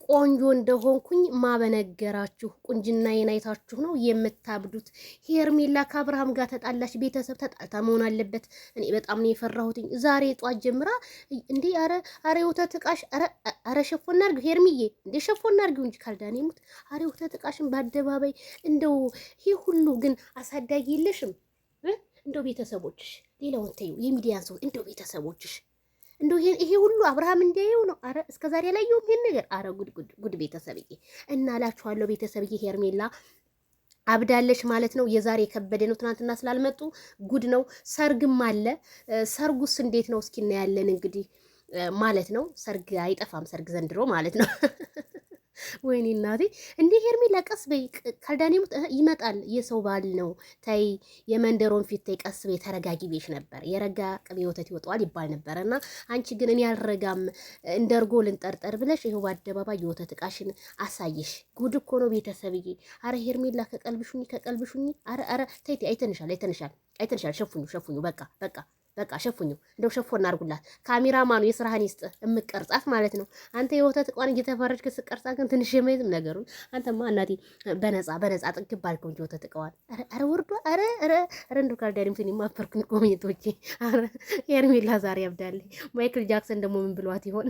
ቆንጆ እንደሆንኩኝ ማበነገራችሁ ቁንጅናዬን አይታችሁ ነው የምታብዱት። ሄርሜላ ከአብርሃም ጋር ተጣላች። ቤተሰብ ተጣልታ መሆን አለበት። እኔ በጣም ነው የፈራሁትኝ። ዛሬ ጧት ጀምራ እንዴ አረ ወተት እቃሽ አረ ሸፎና አርጊው ሄርሚዬ፣ እንዴ ሸፎና አርጊው እንጂ ካልዳኔ ሙት። አረ ወተት እቃሽን በአደባባይ እንደው ይህ ሁሉ ግን አሳዳጊ የለሽም እንደው ቤተሰቦችሽ፣ ሌላውን ተይው የሚዲያን ሰው እንደው ቤተሰቦችሽ እንደው ይሄ ሁሉ አብርሃም እንዲያየው ነው። አረ እስከዛሬ ያላየው ይሄን ነገር አረ ጉድ ቤተሰብዬ እና እላችኋለሁ ቤተሰብዬ ሄርሜላ አብዳለች ማለት ነው። የዛሬ የከበደ ነው። ትናንትና ስላልመጡ ጉድ ነው። ሰርግም አለ። ሰርጉስ እንዴት ነው? እስኪ እናያለን እንግዲህ ማለት ነው። ሰርግ አይጠፋም፣ ሰርግ ዘንድሮ ማለት ነው። ወይኔ እናቴ እንዴ ሄርሜላ ቀስ በይ፣ ካልዳኔሙት ይመጣል። የሰው ባል ነው። ታይ የመንደሮን ፊት ታይ፣ ቀስ በይ ተረጋጊ ቤሽ ነበር። የረጋ ቅቤ ወተት ይወጣዋል ይባል ነበር እና አንቺ ግን እኔ አልረጋም እንደርጎ ልንጠርጠር ብለሽ ይኸው በአደባባይ የወተት እቃሽን አሳየሽ። ጉድ እኮ ነው ቤተሰብዬ። አረ ሄርሜላ ከቀልብሹኝ። አረ ተይ አይተንሻል። ሸፉኙ በቃ ሸፉኙ። እንደው ሸፎ እናርጉላት። ካሜራማኑ የስራህን ይስጥ፣ እምቀርጻት ማለት ነው። አንተ የወተት እቋን እየተፈረጅ ከስቀርጻት ግን ትንሽ የማይዝም ነገሩን። አንተማ እናቴ በነፃ ጥግብ ባልከው እንጂ ወተት እቀዋል። አረ ወርዶ አረ እንደው ካልዳሪም ትን የማፈርኩኝ ኮሜንቶቼ። አረ ሄርሜላ ዛሬ ያብዳለች። ማይክል ጃክሰን ደግሞ ምን ብሏት ይሆን?